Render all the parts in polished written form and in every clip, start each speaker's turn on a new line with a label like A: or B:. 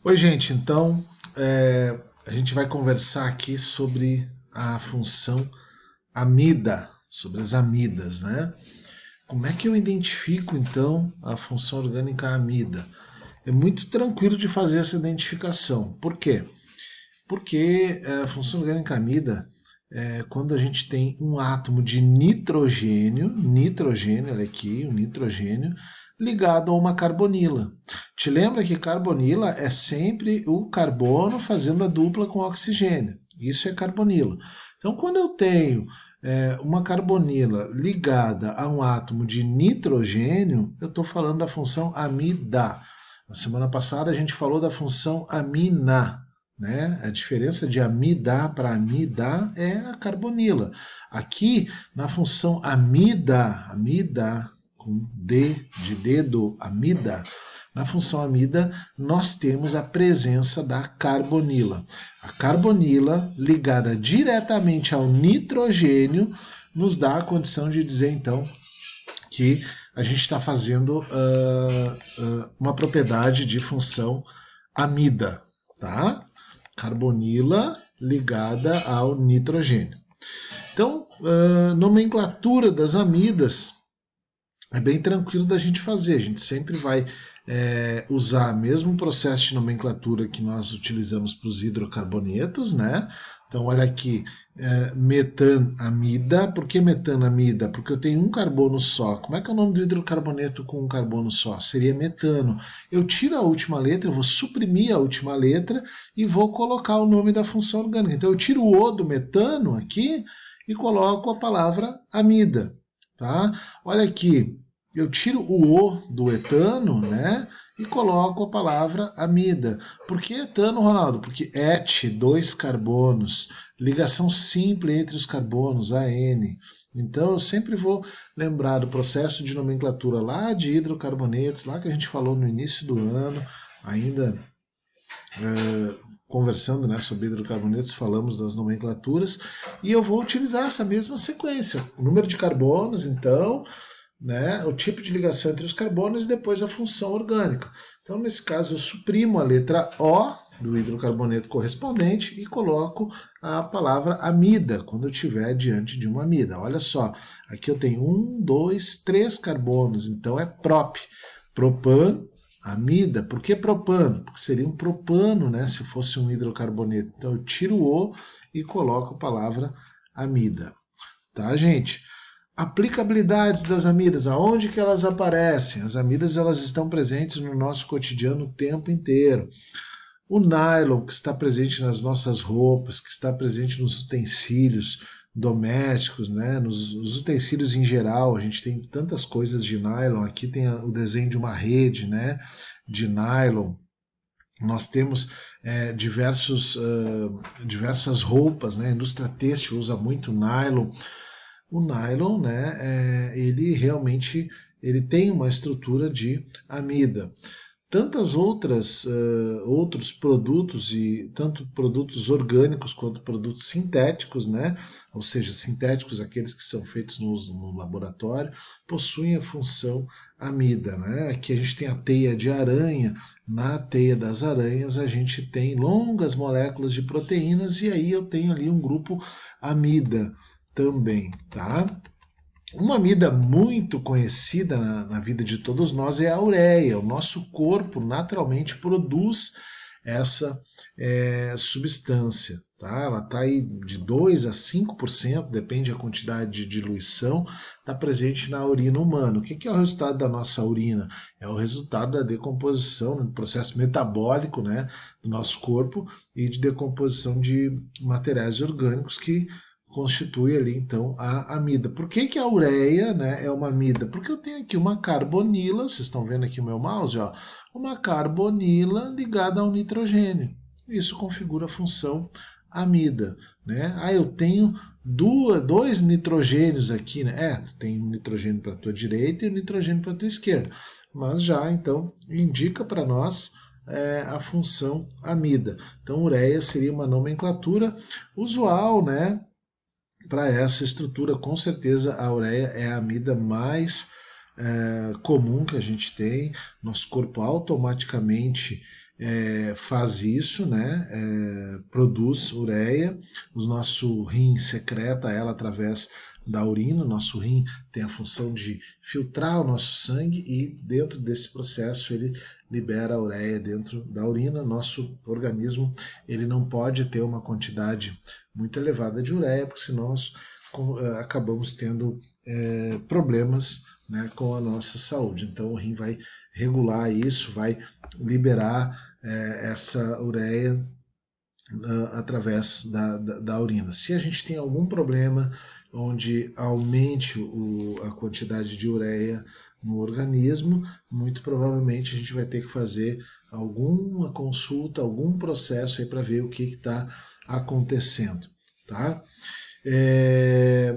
A: Oi, gente. Então, a gente vai conversar aqui sobre a função amida, sobre as amidas, né? Como é que eu identifico, então, a função orgânica amida? É muito tranquilo de fazer essa identificação. Por quê? Porque a função orgânica amida é quando a gente tem um átomo de nitrogênio, olha aqui, o nitrogênio, ligado a uma carbonila. Te lembra que carbonila é sempre o carbono fazendo a dupla com oxigênio. Isso é carbonila. Então, quando eu tenho uma carbonila ligada a um átomo de nitrogênio, eu estou falando da função amida. Na semana passada a gente falou da função amina, né? A diferença de amida para amida é a carbonila. Aqui, na função amida, com D de dedo, amida, na função amida, nós temos a presença da carbonila. A carbonila, ligada diretamente ao nitrogênio, nos dá a condição de dizer, então, que a gente está fazendo uma propriedade de função amida, tá? Carbonila ligada ao nitrogênio. Então, nomenclatura das amidas é bem tranquilo da gente fazer. A gente sempre vai usar o mesmo processo de nomenclatura que nós utilizamos para os hidrocarbonetos, né? Então, olha aqui, metanamida. Por que metanamida? Porque eu tenho um carbono só. Como é que é o nome do hidrocarboneto com um carbono só? Seria metano. Eu tiro a última letra, eu vou suprimir a última letra e vou colocar o nome da função orgânica. Então, eu tiro o O do metano aqui e coloco a palavra amida. Tá? Olha aqui, eu tiro o O do etano, né? E coloco a palavra amida. Por que etano, Ronaldo? Porque dois carbonos, ligação simples entre os carbonos, AN. Então eu sempre vou lembrar do processo de nomenclatura lá de hidrocarbonetos, lá que a gente falou no início do ano, ainda conversando, né, sobre hidrocarbonetos, falamos das nomenclaturas, e eu vou utilizar essa mesma sequência. O número de carbonos, então, né, o tipo de ligação entre os carbonos e depois a função orgânica. Então, nesse caso, eu suprimo a letra O do hidrocarboneto correspondente e coloco a palavra amida, quando eu estiver diante de uma amida. Olha só, aqui eu tenho um, dois, três carbonos, então é prop. Propan, amida. Por que propano? Porque seria um propano, né, se fosse um hidrocarboneto. Então eu tiro o e coloco a palavra amida. Tá, gente? Aplicabilidades das amidas, aonde que elas aparecem? As amidas elas estão presentes no nosso cotidiano o tempo inteiro. O nylon, que está presente nas nossas roupas, que está presente nos utensílios domésticos, né? Nos utensílios em geral, a gente tem tantas coisas de nylon. Aqui tem o desenho de uma rede, né? De nylon. Nós temos diversas roupas, né? A indústria têxtil usa muito nylon. O nylon, né, ele realmente ele tem uma estrutura de amida. Tantas outros produtos, e tanto produtos orgânicos quanto produtos sintéticos, né, ou seja, sintéticos, aqueles que são feitos no laboratório, possuem a função amida. Né? Aqui a gente tem a teia de aranha. Na teia das aranhas a gente tem longas moléculas de proteínas e aí eu tenho ali um grupo amida também, tá? Uma amida muito conhecida na vida de todos nós é a ureia. O nosso corpo naturalmente produz essa substância. Tá? Ela está aí de 2 a 5%, depende da quantidade de diluição, está presente na urina humana. O que é o resultado da nossa urina? É o resultado da decomposição, do processo metabólico, né, do nosso corpo e de decomposição de materiais orgânicos que constitui ali então a amida. Por que a ureia, né, é uma amida? Porque eu tenho aqui uma carbonila, vocês estão vendo aqui o meu mouse, ó, uma carbonila ligada ao nitrogênio. Isso configura a função amida. Né? Ah, eu tenho dois nitrogênios aqui, né? Tem um nitrogênio para a tua direita e um nitrogênio para a tua esquerda. Mas já então indica para nós a função amida. Então, ureia seria uma nomenclatura usual, né? Para essa estrutura, com certeza a ureia é a amida mais comum que a gente tem. Nosso corpo automaticamente faz isso, né? Produz ureia, o nosso rim secreta ela através da urina, o nosso rim tem a função de filtrar o nosso sangue e dentro desse processo ele libera a ureia dentro da urina. Nosso organismo ele não pode ter uma quantidade muito elevada de ureia, porque senão nós acabamos tendo problemas, né, com a nossa saúde. Então o rim vai regular isso, vai liberar essa ureia através da urina. Se a gente tem algum problema onde aumente a quantidade de ureia no organismo, muito provavelmente a gente vai ter que fazer alguma consulta, algum processo aí para ver o que está acontecendo, tá?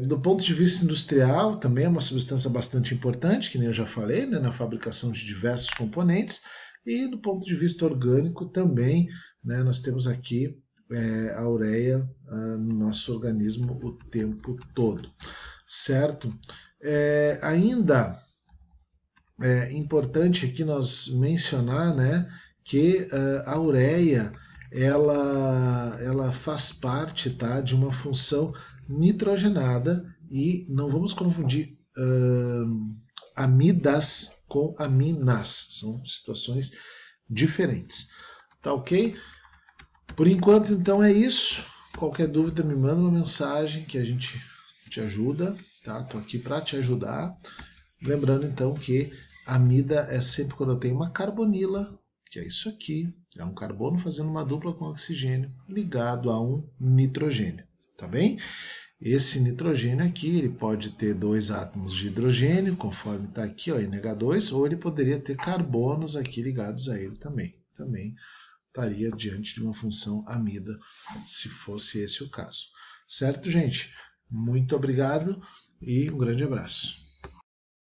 A: Do ponto de vista industrial, também é uma substância bastante importante, que nem eu já falei, né, na fabricação de diversos componentes, e do ponto de vista orgânico também, né, nós temos aqui a ureia no nosso organismo o tempo todo, certo? Ainda é importante aqui nós mencionar, né, que a ureia ela faz parte, tá, de uma função nitrogenada e não vamos confundir amidas com aminas, são situações diferentes, tá ok? Por enquanto então é isso, qualquer dúvida me manda uma mensagem que a gente te ajuda, tá? Tô aqui para te ajudar. Lembrando então que amida é sempre quando eu tenho uma carbonila, que é isso aqui, é um carbono fazendo uma dupla com oxigênio ligado a um nitrogênio, tá bem? Esse nitrogênio aqui, ele pode ter 2 átomos de hidrogênio, conforme está aqui, ó, NH2, ou ele poderia ter carbonos aqui ligados a ele também. Também estaria diante de uma função amida, se fosse esse o caso. Certo, gente? Muito obrigado e um grande abraço.